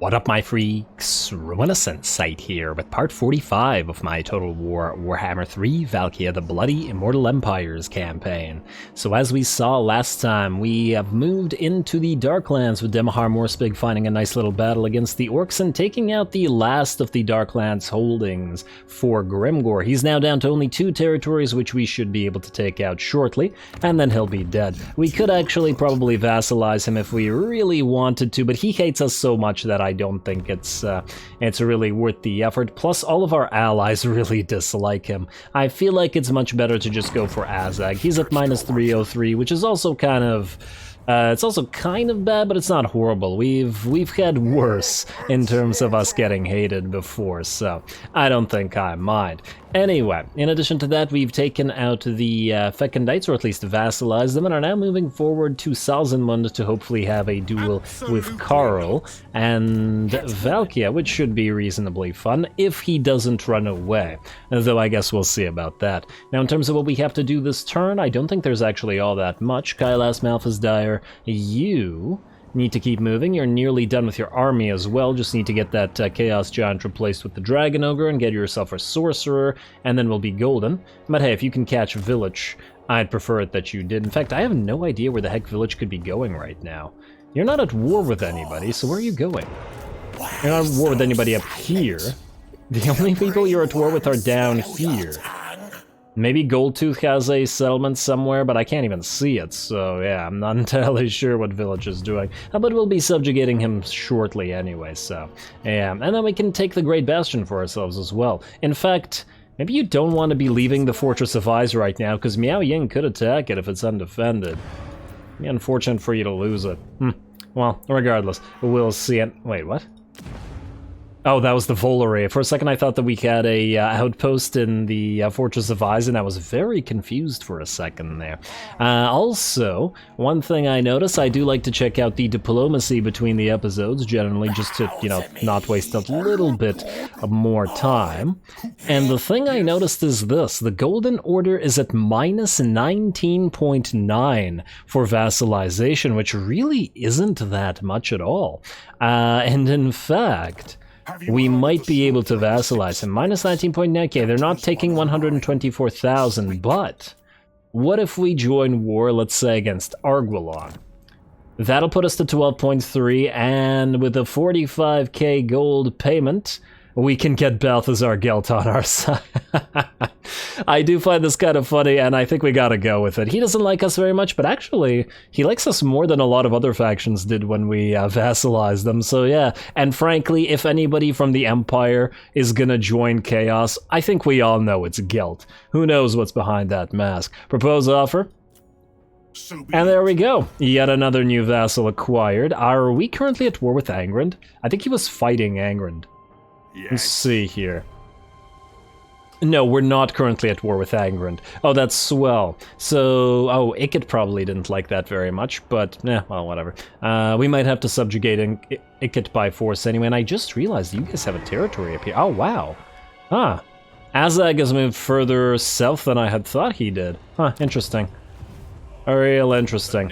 What up, my freaks? RuinusInsight here with part 45 of my Total Warhammer 3 Valkia, the Bloody Immortal Empires campaign. So as we saw last time, we have moved into the Darklands with Daemonhunters finding a nice little battle against the Orcs and taking out the last of the Darklands holdings for Grimgor. He's now down to only 2 territories, which we should be able to take out shortly, and then he'll be dead. We could actually probably vassalize him if we really wanted to, but he hates us so much that I don't think it's really worth the effort. Plus, all of our allies really dislike him. I feel like it's much better to just go for Azhag. He's at minus 303, which is also kind of... it's also kind of bad, but it's not horrible. We've had worse in terms of us getting hated before, so I don't think I mind. Anyway, in addition to that, we've taken out the Fecondites, or at least vassalized them, and are now moving forward to Salzenmund to hopefully have a duel with Karl and Valkia, which should be reasonably fun if he doesn't run away, though I guess we'll see about that. Now, in terms of what we have to do this turn, I don't think there's actually all that much. Kailas, Malphas, Dire, you need to keep moving. You're nearly done with your army as well. Just need to get that Chaos Giant replaced with the Dragon Ogre and get yourself a Sorcerer, and then we'll be golden. But hey, if you can catch Village, I'd prefer it that you did. In fact, I have no idea where the heck Village could be going right now. You're not at war with anybody, so where are you going? You're not at war with anybody up here. The only people you're at war with are down here. Maybe Goldtooth has a settlement somewhere, but I can't even see it, so yeah, I'm not entirely sure what Village is doing. But we'll be subjugating him shortly anyway, so yeah. And then we can take the Great Bastion for ourselves as well. In fact, maybe you don't want to be leaving the Fortress of Eyes right now, because Miao Ying could attack it if it's undefended. It'd be unfortunate for you to lose it. Well, regardless, we'll see it. Wait, what? Oh, that was the Volare. For a second I thought that we had a outpost in the Fortress of Eyes, and I was very confused for a second there. Also, one thing I noticed, I do like to check out the diplomacy between the episodes, generally, just to, you know, not waste a little bit more time. And the thing I noticed is this: the Golden Order is at minus 19.9 for vassalization, which really isn't that much at all. And in fact, we might be able to vassalize him. Minus 19.9, okay, they're not taking 124,000, but what if we join war, let's say, against Arguelon? That'll put us to 12.3, and with a 45k gold payment, we can get Balthazar Gelt on our side. I do find this kind of funny, and I think we gotta go with it. He doesn't like us very much, but actually, he likes us more than a lot of other factions did when we vassalized them, so yeah. And frankly, if anybody from the Empire is gonna join Chaos, I think we all know it's Gelt. Who knows what's behind that mask? Propose offer? And there we go. Yet another new vassal acquired. Are we currently at war with Angrand? I think he was fighting Angrand. Yes. Let's see here. No, we're not currently at war with Angrand. Oh, that's swell. So, oh, Ikit probably didn't like that very much, but, well, whatever. We might have to subjugate Ikit by force anyway, and I just realized you guys have a territory up here. Oh, wow. Ah, Azhag has moved further south than I had thought he did. Huh, interesting. Real interesting.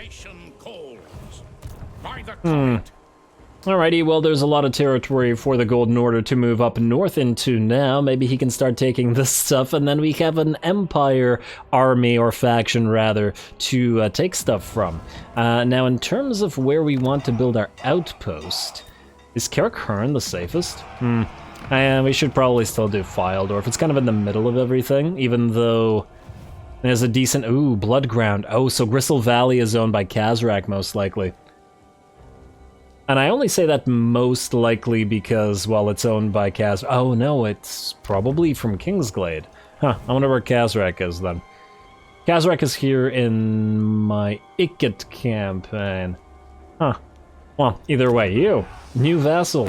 Alrighty, well, there's a lot of territory for the Golden Order to move up north into now. Maybe he can start taking this stuff, and then we have an Empire army, or faction rather, to take stuff from. Now, in terms of where we want to build our outpost, is Khorne the safest? And we should probably still do Fyldorf. It's kind of in the middle of everything, even though there's a decent... Ooh, Bloodground. Oh, so Gristle Valley is owned by Khazrak, most likely. And I only say that most likely because, well, it's owned by Khazrak. Oh no, it's probably from Kingsglade. Huh, I wonder where Khazrak is then. Khazrak is here in my Ikit campaign. Huh. Well, either way, you. New vassal.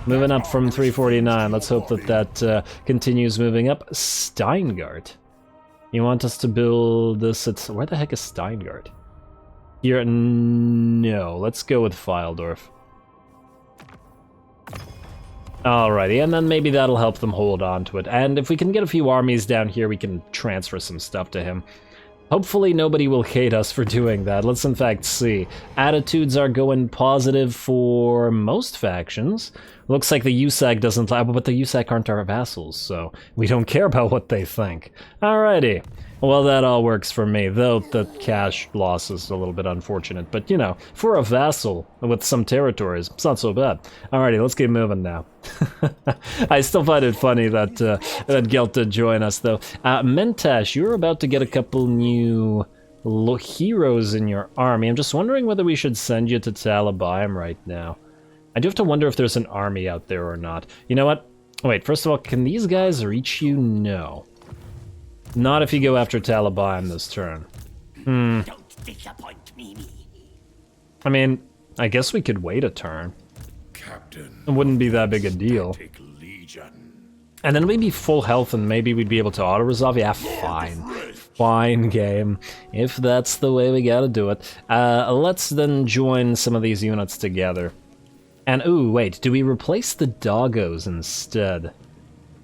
Moving up from 349. Let's hope that that continues moving up. Steingart. You want us to build this at... Where the heck is Steingart? Here, no. Let's go with Fyldorf. Alrighty, and then maybe that'll help them hold on to it. And if we can get a few armies down here, we can transfer some stuff to him. Hopefully nobody will hate us for doing that. Let's in fact see. Attitudes are going positive for most factions. Looks like the USAC doesn't, but the USAC aren't our vassals, so we don't care about what they think. Alrighty. Well, that all works for me, though the cash loss is a little bit unfortunate. But, you know, for a vassal with some territories, it's not so bad. Alrighty, let's keep moving now. I still find it funny that that Gelt did join us, though. Mentash, you're about to get a couple new heroes in your army. I'm just wondering whether we should send you to Talabayam right now. I do have to wonder if there's an army out there or not. You know what? Wait, first of all, can these guys reach you? No. Not if you go after Talabayam this turn. Don't disappoint me. I mean, I guess we could wait a turn. Captain, it wouldn't be that big a deal. And then we'd be full health and maybe we'd be able to auto-resolve. Yeah, fine. Fine game. If that's the way we gotta do it. Let's then join some of these units together. And, ooh, wait, do we replace the doggos instead?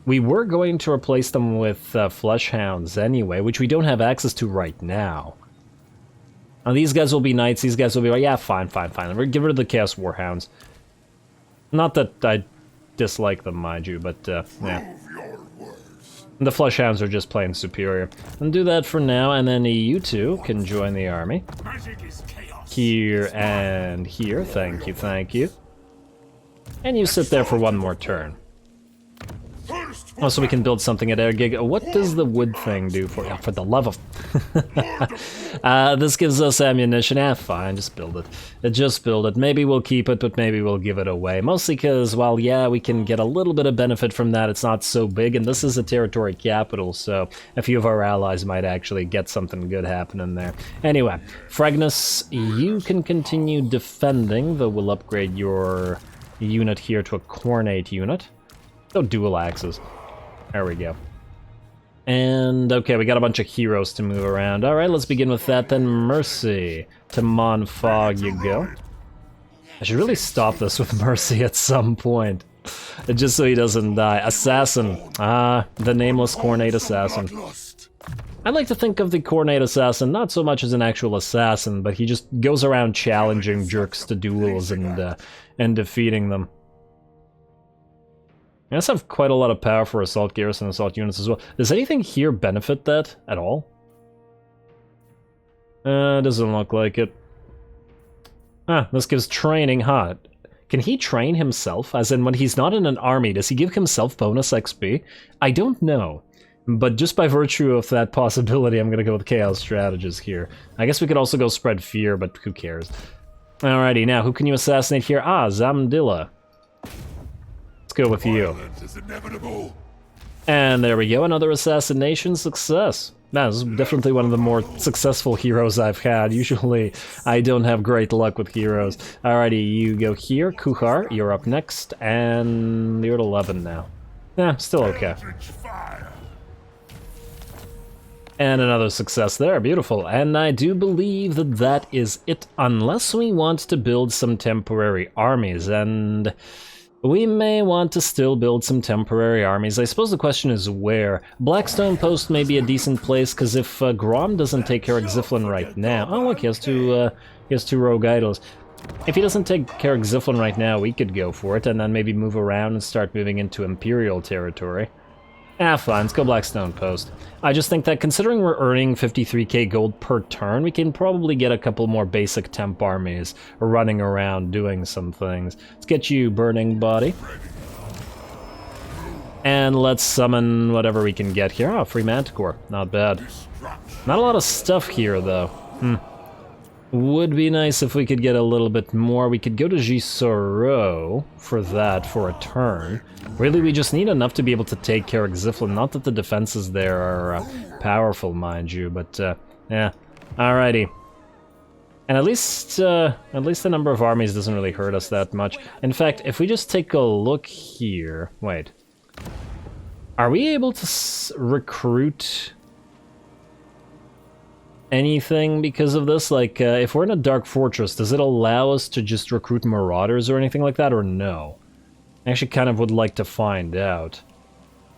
We were going to replace them with Fleshhounds anyway, which we don't have access to right now. Now, these guys will be knights, these guys will be like, yeah, fine. We'll get rid of the Chaos Warhounds. Not that I dislike them, mind you, but, yeah. The Fleshhounds are just plain superior. And do that for now, and then you two can join the army. Here and here, thank you. And you sit there for one more turn. Oh, so we can build something at Azhag. What does the wood thing do for you? Oh, for the love of... this gives us ammunition. Fine, just build it. Just build it. Maybe we'll keep it, but maybe we'll give it away. Mostly because, well, yeah, we can get a little bit of benefit from that. It's not so big, and this is a territory capital, so a few of our allies might actually get something good happening there. Anyway, Fragnus, you can continue defending, though we'll upgrade your unit here to a Khorne unit. Oh, dual axes. There we go. And, okay, we got a bunch of heroes to move around. Alright, let's begin with that then. Mercy. To Monfog you go. I should really stop this with Mercy at some point. Just so he doesn't die. Assassin. The nameless Khornate assassin. I like to think of the Khornate assassin not so much as an actual assassin, but he just goes around challenging jerks to duels and defeating them. He does have quite a lot of power for assault garrison and assault units as well. Does anything here benefit that at all? Doesn't look like it. This gives training, huh? Can he train himself? As in, when he's not in an army, does he give himself bonus XP? I don't know. But just by virtue of that possibility, I'm gonna go with Chaos Strategist here. I guess we could also go Spread Fear, but who cares? Alrighty, now, who can you assassinate here? Zamdilla. Let's go with you. And there we go, another assassination success. Now, this is definitely one of the more successful heroes I've had. Usually, I don't have great luck with heroes. Alrighty, you go here. Kuhar, you're up next, and you're at 11 now. Still okay. And another success there, beautiful. And I do believe that that is it, unless we want to build some temporary armies, and... we may want to still build some temporary armies. I suppose the question is where. Blackstone Post may be a decent place, because if Grom doesn't take care of Xiflin right now... oh, look, he has two rogue idols. If he doesn't take care of Xiflin right now, we could go for it, and then maybe move around and start moving into Imperial territory. Fine, let's go Blackstone Post. I just think that considering we're earning 53k gold per turn, we can probably get a couple more basic temp armies running around doing some things. Let's get you Burning Body. And let's summon whatever we can get here. Oh, free Manticore, not bad. Not a lot of stuff here, though. Would be nice if we could get a little bit more. We could go to Gisoro for that, for a turn. Really, we just need enough to be able to take care of Xiflin. Not that the defenses there are powerful, mind you, but yeah. Alrighty. And at least the number of armies doesn't really hurt us that much. In fact, if we just take a look here... wait. Are we able to recruit... anything because of this? Like, if we're in a Dark Fortress, does it allow us to just recruit Marauders or anything like that, or no? I actually kind of would like to find out.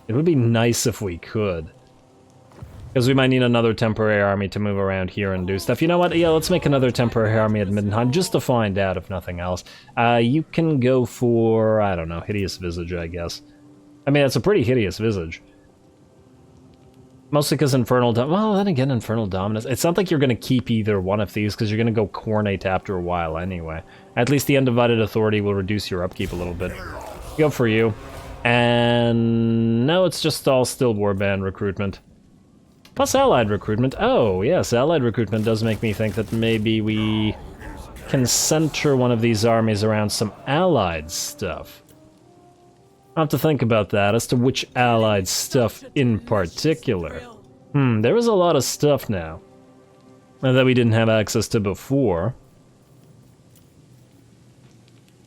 It would be nice if we could. Because we might need another temporary army to move around here and do stuff. You know what? Yeah, let's make another temporary army at Middenheim, just to find out, if nothing else. You can go for, I don't know, Hideous Visage, I guess. I mean, it's a pretty hideous visage. Mostly because Infernal well, then again, Infernal Dominus. It's not like you're going to keep either one of these, because you're going to go Khornate after a while anyway. At least the Undivided Authority will reduce your upkeep a little bit. Go for you. And no, it's just all still Warband recruitment. Plus Allied recruitment. Oh, yes, Allied recruitment does make me think that maybe we can center one of these armies around some Allied stuff. I'll have to think about that, as to which Allied stuff in particular. There is a lot of stuff now that we didn't have access to before.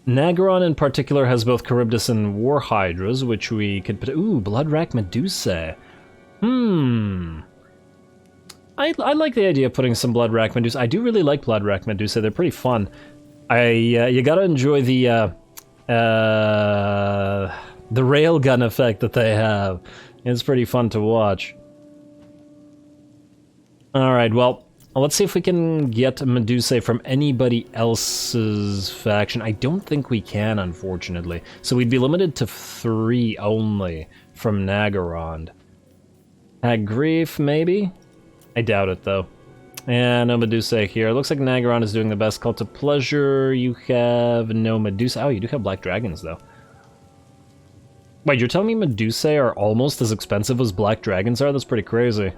Nagaron in particular has both Charybdis and War Hydras, which we could put... Ooh, Bloodrack Medusae. I like the idea of putting some Bloodrack Medusae. I do really like Bloodrack Medusae. They're pretty fun. You gotta enjoy the railgun effect that they have. It's pretty fun to watch. Alright, well, let's see if we can get Medusae from anybody else's faction. I don't think we can, unfortunately. So we'd be limited to 3 only from Nagaron. Grief, maybe? I doubt it, though. Yeah, no Medusae here. Looks like Nagaron is doing the best. Cult of Pleasure, you have no Medusae. Oh, you do have Black Dragons, though. Wait, you're telling me Medusae are almost as expensive as Black Dragons are? That's pretty crazy.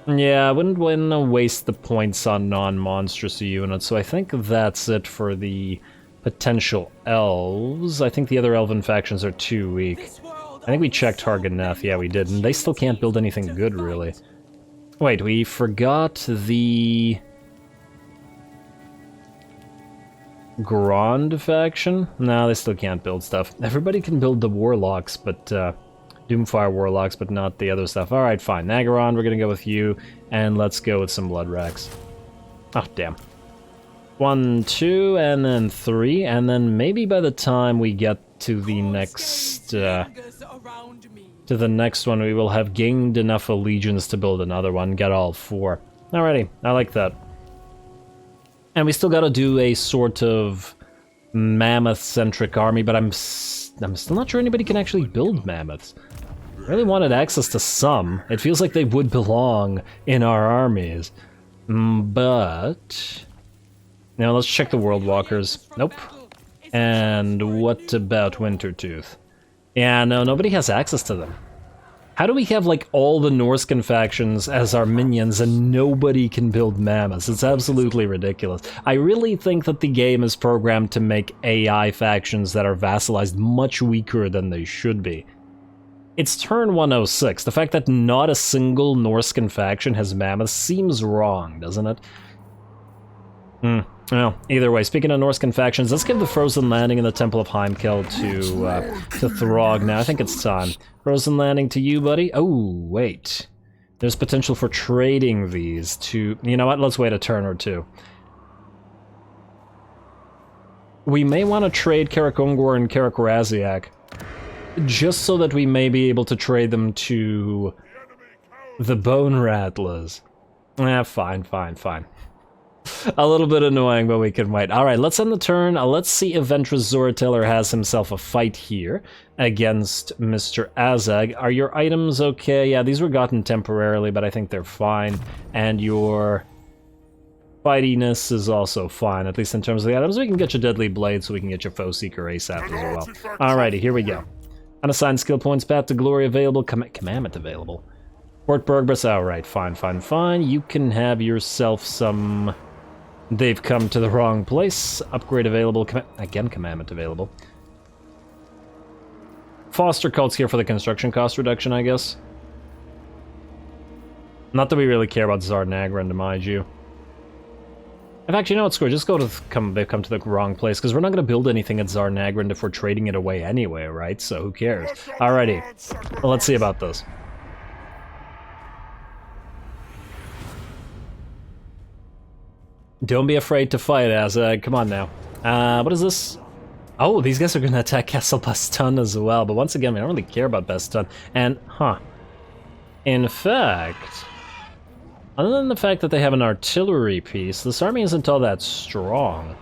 Yeah, I wouldn't want to waste the points on non-monstrous units, so I think that's it for the potential elves. I think the other elven factions are too weak. I think we checked Harganeth. Yeah, we did, and they still can't build anything good, really. Wait, we forgot the... Grand faction? No, they still can't build stuff. Everybody can build the Warlocks, but... Doomfire Warlocks, but not the other stuff. Alright, fine. Nagaron, we're gonna go with you, and let's go with some Blood Racks. Oh, damn. 1, 2, and then 3, and then maybe by the time we get to the next... one, we will have gained enough allegiance to build another one, get all 4. Alrighty, I like that. And we still gotta do a sort of mammoth-centric army, but I'm still not sure anybody can actually build mammoths. I really wanted access to some. It feels like they would belong in our armies. But... Now let's check the World Walkers. Nope. And what about Wintertooth? Yeah, no, nobody has access to them. How do we have, like, all the Norscan factions as our minions and nobody can build mammoths? It's absolutely ridiculous. I really think that the game is programmed to make AI factions that are vassalized much weaker than they should be. It's turn 106. The fact that not a single Norscan faction has mammoths seems wrong, doesn't it? Well, either way, speaking of Norscan factions, let's give the Frozen Landing and the Temple of Heimkel to Throg now. I think it's time. Frozen Landing to you, buddy. Oh, wait. There's potential for trading these to... You know what? Let's wait a turn or two. We may want to trade Karakongor and Karakoraziak, just so that we may be able to trade them to the Bone Rattlers. Fine. A little bit annoying, but we can wait. Alright, let's end the turn. Let's see if Ventress Zoratiller has himself a fight here against Mr. Azhag. Are your items okay? Yeah, these were gotten temporarily, but I think they're fine. And your fightiness is also fine, at least in terms of the items. We can get your Deadly Blade, so we can get your Foe Seeker ASAP as well. Alrighty, here we go. Unassigned skill points, Path to Glory available, Commandment available. Fort Bergbus, alright, fine. You can have yourself some... They've come to the wrong place. Upgrade available, again, Commandment available. Foster cults here for the construction cost reduction, I guess. Not that we really care about Tsar Nagran, to mind you. In fact, you know what, screw it, just go to they've come to the wrong place, because we're not going to build anything at Tsar Nagran if we're trading it away anyway, right? So who cares? Alrighty, well, let's see about this. Don't be afraid to fight, Azhag. Come on now. What is this? Oh, these guys are going to attack Castle Baston as well, but once again, we don't really care about Baston. And, in fact, other than the fact that they have an artillery piece, this army isn't all that strong.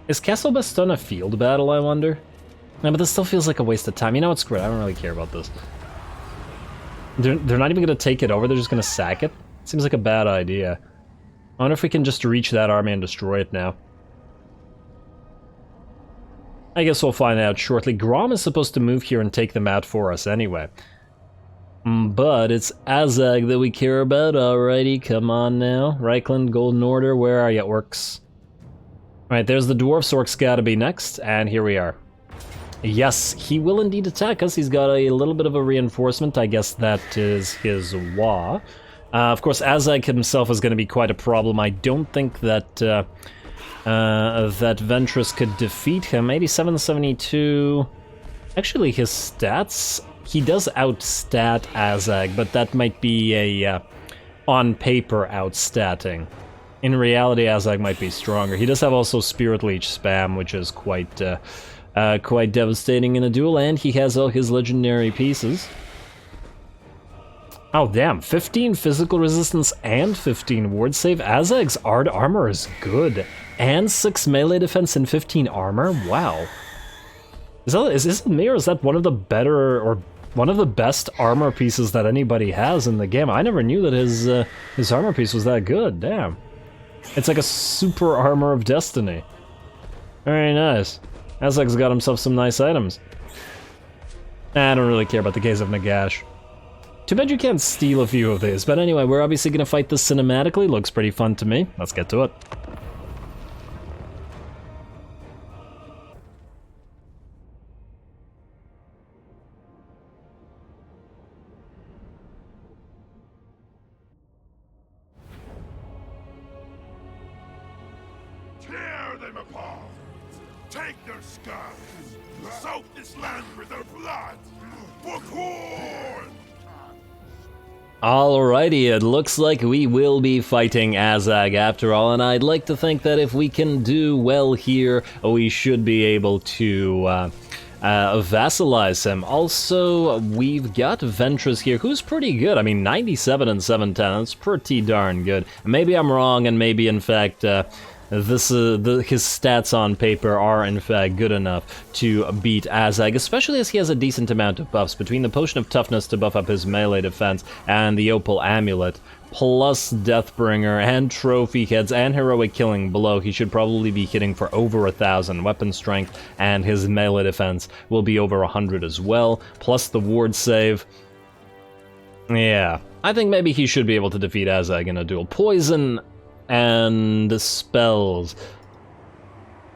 Is Castle Baston a field battle, I wonder? No, but this still feels like a waste of time. You know what, screw it, I don't really care about this. They're not even going to take it over, they're just going to sack it? Seems like a bad idea. I wonder if we can just reach that army and destroy it now. I guess we'll find out shortly. Grom is supposed to move here and take them out for us anyway. But it's Azhag that we care about. Alrighty, come on now. Reichland, Golden Order, where are you, orcs? Alright, there's the dwarfs. Orcs gotta be next, and here we are. Yes, he will indeed attack us. He's got a little bit of a reinforcement. I guess that is his Wa. Of course, Azhag himself is going to be quite a problem. I don't think that that Ventress could defeat him. 87-72. Actually, his stats, he does outstat Azhag, but that might be a on paper outstatting. In reality, Azhag might be stronger. He does have also Spirit Leech spam, which is quite devastating in a duel, and he has all his legendary pieces. Oh damn, 15 physical resistance and 15 ward save. Azhag's Ard armor is good. And 6 melee defense and 15 armor? Wow. Is this me, or is that one of the better, or one of the best armor pieces that anybody has in the game? I never knew that his armor piece was that good, damn. It's like a super armor of destiny. Very nice. Azhag's got himself some nice items. I don't really care about the case of Nagash. Too bad you can't steal a few of these, but anyway, we're obviously gonna fight this cinematically. Looks pretty fun to me. Let's get to it. Tear them apart! Take their skulls! Soak this land with their blood! For Khorne! Alrighty, it looks like we will be fighting Azhag after all, and I'd like to think that if we can do well here, we should be able to vassalize him. Also, we've got Ventress here, who's pretty good. I mean, 97 and 710, that's pretty darn good. Maybe I'm wrong, and maybe in fact, his stats on paper are in fact good enough to beat Azhag, especially as he has a decent amount of buffs between the Potion of Toughness to buff up his melee defense and the Opal Amulet, plus Deathbringer and Trophy Heads and Heroic Killing Blow. He should probably be hitting for over 1,000 weapon strength, and his melee defense will be over 100 as well, plus the ward save. Yeah, I think maybe he should be able to defeat Azhag in a duel. Poison and spells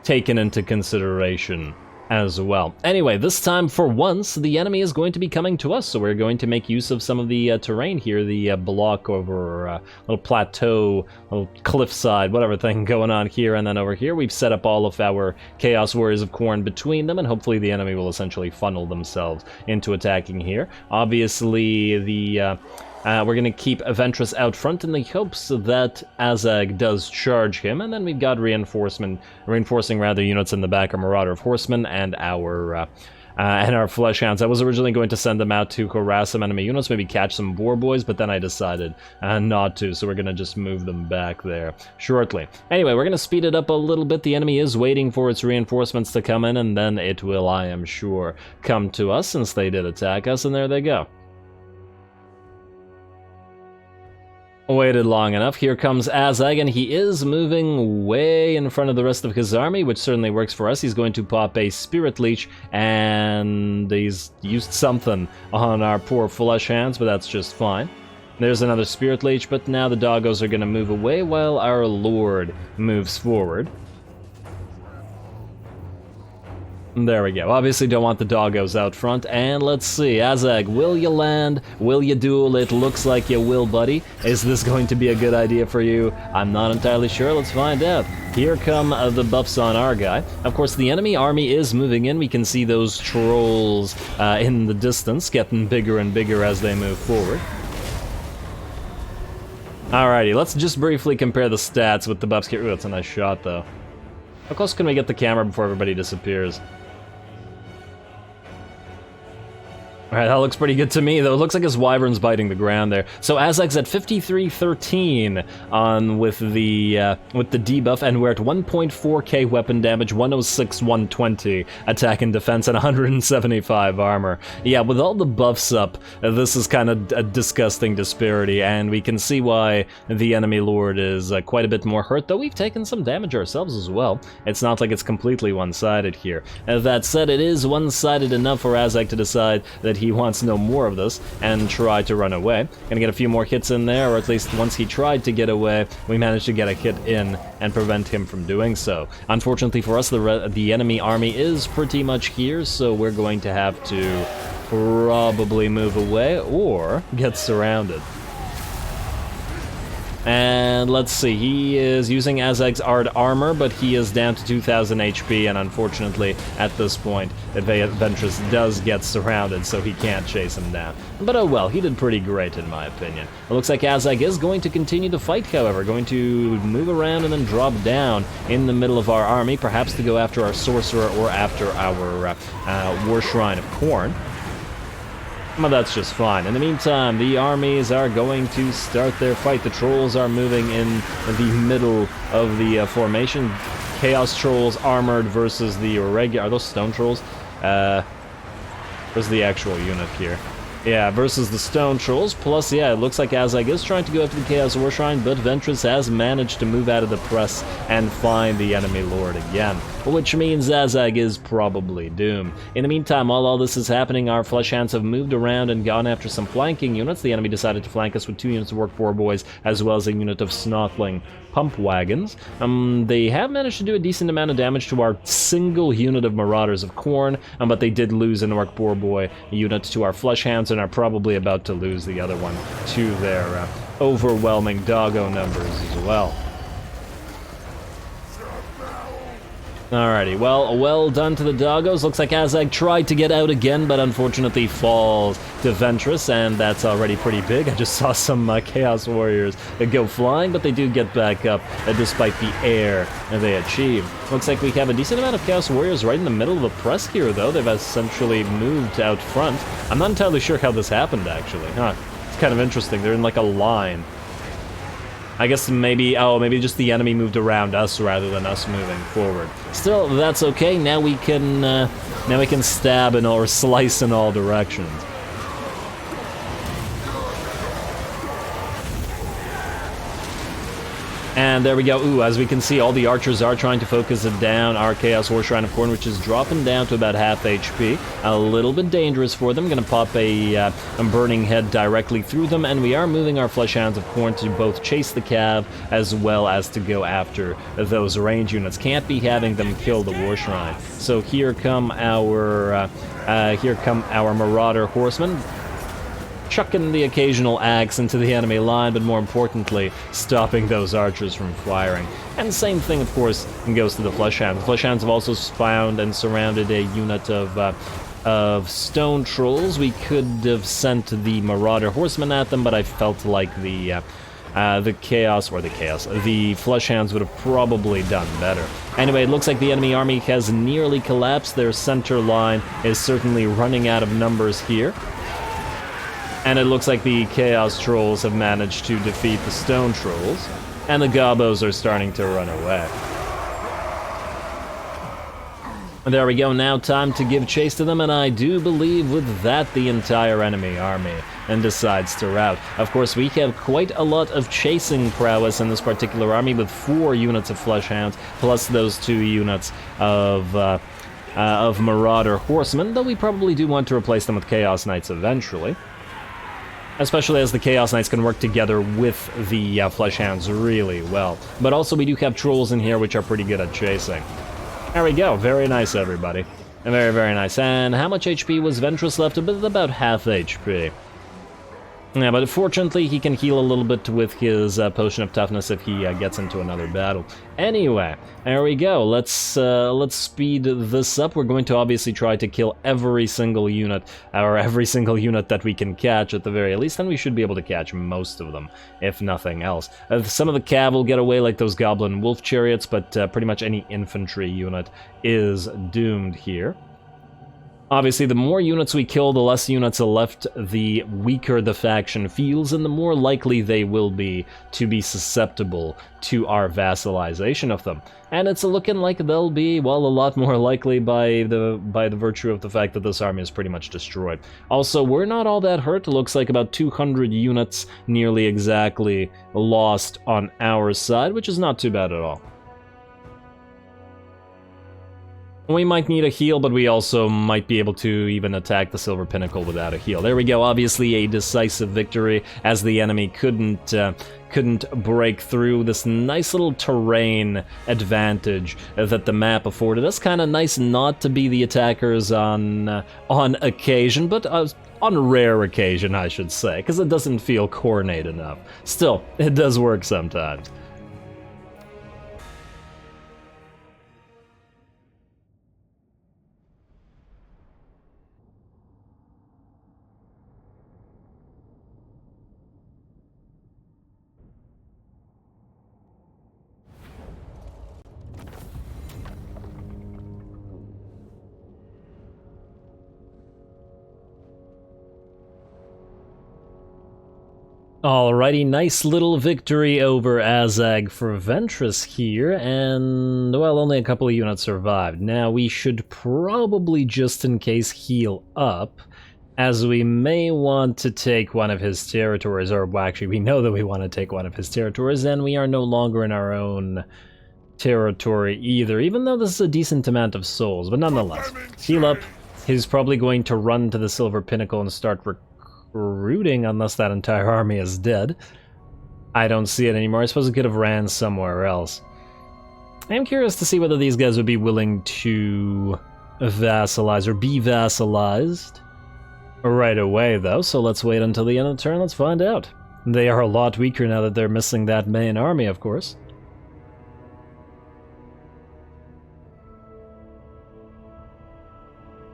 taken into consideration as well. Anyway, this time for once the enemy is going to be coming to us, so we're going to make use of some of the terrain here, the block over little plateau, little cliffside, whatever thing going on here, and then over here we've set up all of our Chaos Warriors of Khorne between them, and hopefully the enemy will essentially funnel themselves into attacking here. Obviously we're going to keep Ventress out front in the hopes that Azhag does charge him, and then we've got reinforcing units in the back, our Marauder of Horsemen and our Fleshhounds. I was originally going to send them out to harass some enemy units, maybe catch some boar boys, but then I decided not to, so we're going to just move them back there shortly. Anyway, we're going to speed it up a little bit. The enemy is waiting for its reinforcements to come in, and then it will, I am sure, come to us since they did attack us, and there they go. Waited long enough. Here comes Azhag, and he is moving way in front of the rest of his army, which certainly works for us. He's going to pop a Spirit Leech, and he's used something on our poor flesh hands, but that's just fine. There's another Spirit Leech, but now the doggos are going to move away while our Lord moves forward. There we go. Obviously don't want the doggos out front. And let's see, Azhag, will you land? Will you duel? It looks like you will, buddy. Is this going to be a good idea for you? I'm not entirely sure. Let's find out. Here come the buffs on our guy. Of course, the enemy army is moving in. We can see those trolls in the distance getting bigger and bigger as they move forward. Alrighty, let's just briefly compare the stats with the buffs here. Ooh, that's a nice shot, though. How close can we get the camera before everybody disappears? Alright, that looks pretty good to me, though. It looks like his wyvern's biting the ground there. So Azhag's at 5313 on with the debuff, and we're at 1.4k weapon damage, 106, 120 attack and defense, and 175 armor. Yeah, with all the buffs up, this is kind of a disgusting disparity, and we can see why the enemy lord is quite a bit more hurt, though we've taken some damage ourselves as well. It's not like it's completely one-sided here. That said, it is one-sided enough for Azhag to decide that he wants no more of this and try to run away. Gonna get a few more hits in there, or at least once he tried to get away, we managed to get a hit in and prevent him from doing so. Unfortunately for us, the enemy army is pretty much here, so we're going to have to probably move away or get surrounded. And let's see, he is using Azhag's armor, but he is down to 2000 HP, and unfortunately, at this point, Ventress does get surrounded, so he can't chase him down. But oh well, he did pretty great in my opinion. It looks like Azhag is going to continue the fight, however, going to move around and then drop down in the middle of our army, perhaps to go after our sorcerer or after our War Shrine of Khorne. But that's just fine. In the meantime, the armies are going to start their fight. The trolls are moving in the middle of the formation. Chaos trolls armored versus the regular... Are those stone trolls? Where's the actual unit here? Yeah, versus the stone trolls. Plus, yeah, it looks like Azhag is trying to go after the Chaos War Shrine, but Ventress has managed to move out of the press and find the enemy lord again, which means Azhag is probably doomed. In the meantime, while all this is happening, our flesh hands have moved around and gone after some flanking units. The enemy decided to flank us with 2 units of Orc Boar Boys, as well as a unit of Snotling Pump Wagons. They have managed to do a decent amount of damage to our single unit of Marauders of Khorne, but they did lose an Orc Boar Boy unit to our flesh hands and are probably about to lose the other one to their overwhelming doggo numbers as well. Alrighty, well done to the doggos. Looks like Azhag tried to get out again, but unfortunately falls to Ventress, and that's already pretty big. I just saw some Chaos Warriors go flying, but they do get back up despite the air they achieve. Looks like we have a decent amount of Chaos Warriors right in the middle of the press here, though. They've essentially moved out front. I'm not entirely sure how this happened, actually. It's kind of interesting. They're in like a line. I guess maybe just the enemy moved around us rather than us moving forward. Still, that's okay. Now we can stab or slice in all directions. And there we go. Ooh, as we can see, all the archers are trying to focus it down. Our Chaos War Shrine of Khorne, which is dropping down to about half HP. A little bit dangerous for them. Gonna pop a burning head directly through them, and we are moving our Flesh Hounds of Khorne to both chase the cav as well as to go after those range units. Can't be having them kill the War Shrine. So here come our Marauder Horsemen, chucking the occasional axe into the enemy line, but more importantly, stopping those archers from firing. And same thing, of course, goes to the Flesh Hounds. The Flesh Hounds have also found and surrounded a unit of stone trolls. We could have sent the Marauder Horsemen at them, but I felt like the Flesh Hounds would have probably done better. Anyway, it looks like the enemy army has nearly collapsed. Their center line is certainly running out of numbers here. And it looks like the Chaos Trolls have managed to defeat the Stone Trolls, and the Gobos are starting to run away. There we go, now time to give chase to them, and I do believe with that the entire enemy army and decides to rout. Of course, we have quite a lot of chasing prowess in this particular army, with 4 units of Flesh Hounds, plus those 2 units of Marauder Horsemen, though we probably do want to replace them with Chaos Knights eventually. Especially as the Chaos Knights can work together with the Flesh Hounds really well. But also we do have Trolls in here which are pretty good at chasing. There we go, very nice everybody. Very, very nice. And how much HP was Ventress left? About half HP. Yeah, but fortunately he can heal a little bit with his potion of toughness if he gets into another battle. Anyway, there we go. Let's speed this up. We're going to obviously try to kill every single unit, or every single unit that we can catch at the very least, and we should be able to catch most of them, if nothing else. Some of the cav will get away, like those goblin wolf chariots, but pretty much any infantry unit is doomed here. Obviously, the more units we kill, the less units are left, the weaker the faction feels, and the more likely they will be to be susceptible to our vassalization of them. And it's looking like they'll be, well, a lot more likely by the virtue of the fact that this army is pretty much destroyed. Also, we're not all that hurt. It looks like about 200 units nearly exactly lost on our side, which is not too bad at all. We might need a heal, but we also might be able to even attack the Silver Pinnacle without a heal. There we go, obviously a decisive victory, as the enemy couldn't break through this nice little terrain advantage that the map afforded us. Kind of nice not to be the attackers on occasion, but on rare occasion, I should say, because it doesn't feel coordinated enough. Still, it does work sometimes. Alrighty, nice little victory over Azhag for Ventress here, and, well, only a couple of units survived. Now, we should probably, just in case, heal up, as we may want to take one of his territories, or well, actually, we know that we want to take one of his territories, and we are no longer in our own territory either, even though this is a decent amount of souls, but nonetheless. Heal up. He's probably going to run to the Silver Pinnacle and start recruiting, unless that entire army is dead. I don't see it anymore. I suppose it could have ran somewhere else. I'm curious to see whether these guys would be willing to vassalize or be vassalized right away, though, so let's wait until the end of the turn. Let's find out. They are a lot weaker now that they're missing that main army, of course.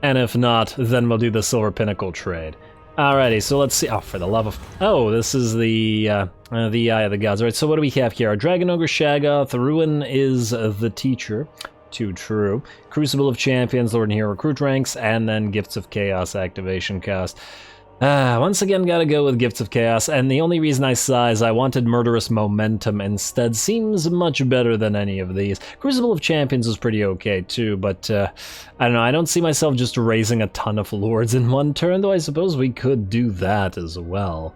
And if not, then we'll do the Silver Pinnacle trade. Alrighty, so let's see. Oh, for the love of... Oh, this is the Eye of the Gods. Alright, so what do we have here? Our Dragon Ogre Shaggoth, Ruin is the teacher. Too true. Crucible of Champions, Lord and Hero recruit ranks, and then Gifts of Chaos activation cost. Once again, gotta go with Gifts of Chaos, and the only reason I sigh is I wanted Murderous Momentum instead. Seems much better than any of these. Crucible of Champions is pretty okay too, but I don't know, I don't see myself just raising a ton of lords in one turn, though I suppose we could do that as well.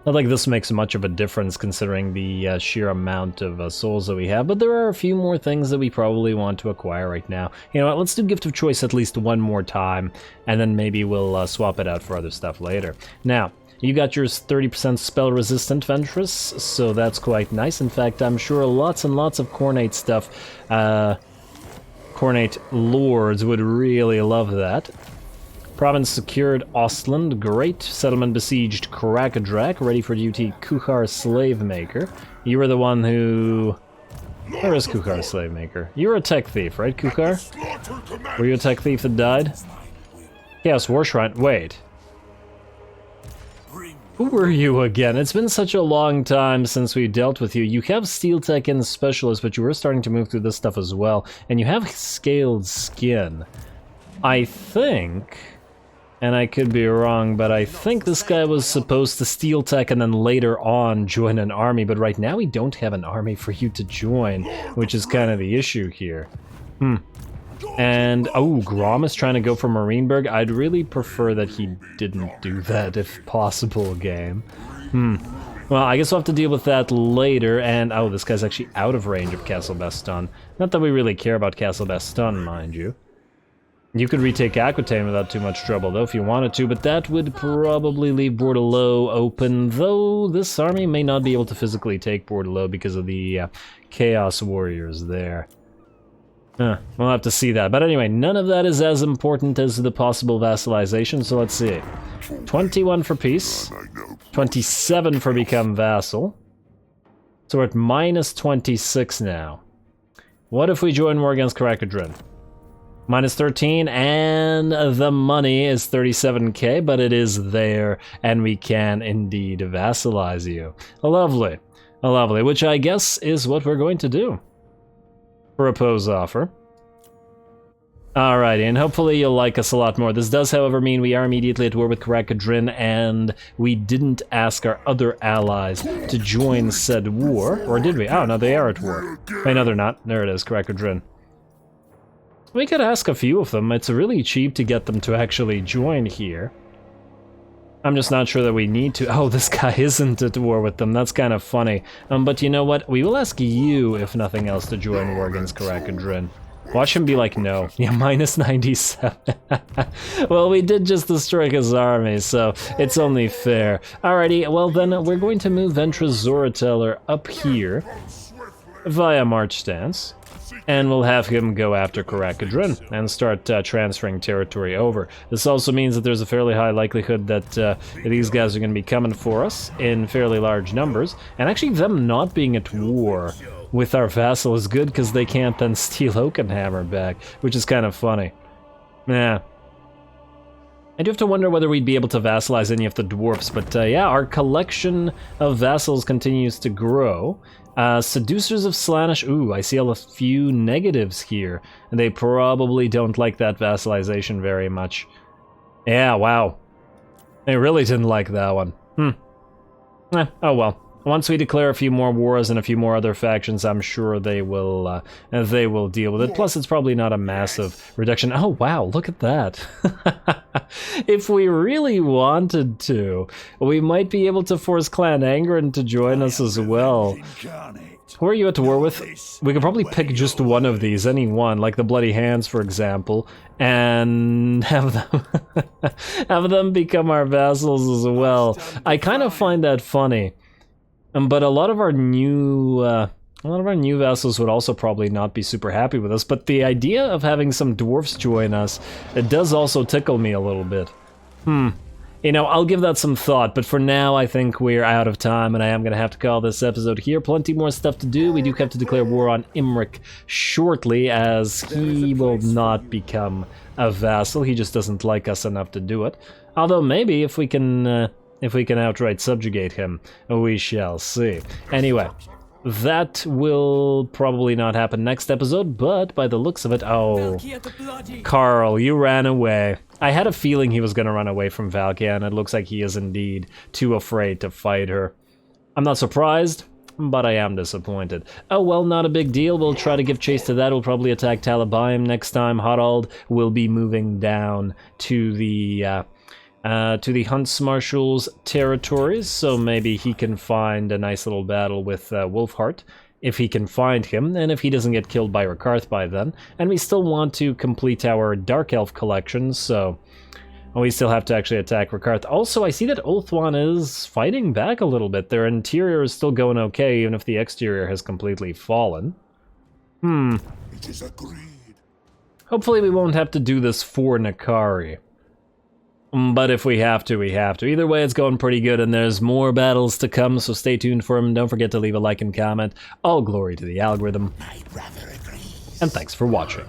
Not like this makes much of a difference considering the sheer amount of souls that we have, but there are a few more things that we probably want to acquire right now. You know what, let's do Gift of Choice at least one more time, and then maybe we'll swap it out for other stuff later. Now, you got your 30% spell resistant Ventress, so that's quite nice. In fact, I'm sure lots and lots of Khornate stuff, Khornate lords would really love that. Province secured Ostland, great. Settlement besieged Krakadrak, ready for duty Kuchar Slavemaker. You were the one who... Where is Kuchar Slavemaker? You were a tech thief, right, Kuchar? Were you a tech thief that died? Chaos War Shrine, wait. Who were you again? It's been such a long time since we dealt with you. You have Steel Tech and Specialist, but you were starting to move through this stuff as well. And you have Scaled Skin. I think... And I could be wrong, but I think this guy was supposed to Steel Tech and then later on join an army, but right now we don't have an army for you to join, which is kind of the issue here. And, oh, Grom is trying to go for Marienburg. I'd really prefer that he didn't do that, if possible, game. Well, I guess we'll have to deal with that later, and, oh, this guy's actually out of range of Castle Baston. Not that we really care about Castle Baston, mind you. You could retake Aquitaine without too much trouble, though, if you wanted to, but that would probably leave Bordelot open, though this army may not be able to physically take Bordelot because of the Chaos Warriors there. We'll have to see that. But anyway, none of that is as important as the possible vassalization, so let's see. 21 for peace, 27 for become vassal. So we're at minus 26 now. What if we join war against Gorequeen? Minus 13, and the money is 37k, but it is there, and we can indeed vassalize you. Lovely. Lovely, which I guess is what we're going to do. Propose offer. Alrighty, and hopefully you'll like us a lot more. This does, however, mean we are immediately at war with Gorequeen, and we didn't ask our other allies to join said war. Or did we? Oh, no, they are at war. Wait, no, they're not. There it is, Gorequeen. We could ask a few of them. It's really cheap to get them to actually join here. I'm just not sure that we need to. Oh, this guy isn't at war with them. That's kind of funny. But you know what? We will ask you, if nothing else, to join war against Gorequeen. Watch him be like, no. Yeah, minus 97. Well, we did just destroy his army, so it's only fair. Alrighty, well then, we're going to move Ventress Zorateller up here via March Stance. And we'll have him go after Gorequeen and start transferring territory over. This also means that there's a fairly high likelihood that these guys are going to be coming for us in fairly large numbers. And actually them not being at war with our vassal is good because they can't then steal Oakenhammer back, which is kind of funny. Yeah. I do have to wonder whether we'd be able to vassalize any of the dwarfs, but yeah, our collection of vassals continues to grow. Seducers of Slaanesh, ooh, I see a few negatives here, and they probably don't like that vassalization very much. Yeah, wow. They really didn't like that one. Oh well. Once we declare a few more wars and a few more other factions, I'm sure they will deal with it. Plus, it's probably not a massive reduction. Oh, wow, look at that. If we really wanted to, we might be able to force Clan Angren to join us as well. Who are you at war with? We could probably pick just one of these, any one, like the Bloody Hands, for example, and have them become our vassals as well. I kind of find that funny. But a lot of our new vassals would also probably not be super happy with us. But the idea of having some dwarfs join us, it does also tickle me a little bit. You know, I'll give that some thought, but for now I think we're out of time, and I am going to have to call this episode here. Plenty more stuff to do. We do have to declare war on Imric shortly, as he will not become a vassal. He just doesn't like us enough to do it. Although maybe if we can outright subjugate him, we shall see. Anyway, that will probably not happen next episode, but by the looks of it, oh, Carl, you ran away. I had a feeling he was going to run away from Valkia, and it looks like he is indeed too afraid to fight her. I'm not surprised, but I am disappointed. Oh well, not a big deal. We'll try to give chase to that. We'll probably attack Talabaim next time. Harald will be moving down to the Huntsmarshal's territories, so maybe he can find a nice little battle with Wolfheart, if he can find him, and if he doesn't get killed by Rakarth by then. And we still want to complete our Dark Elf collection, so we still have to actually attack Rakarth. Also, I see that Ulthuan is fighting back a little bit. Their interior is still going okay, even if the exterior has completely fallen. It is agreed. Hopefully we won't have to do this for Nakari. But if we have to, we have to. Either way, it's going pretty good, and there's more battles to come, so stay tuned for them. Don't forget to leave a like and comment. All glory to the algorithm. My brother agrees. And thanks for watching.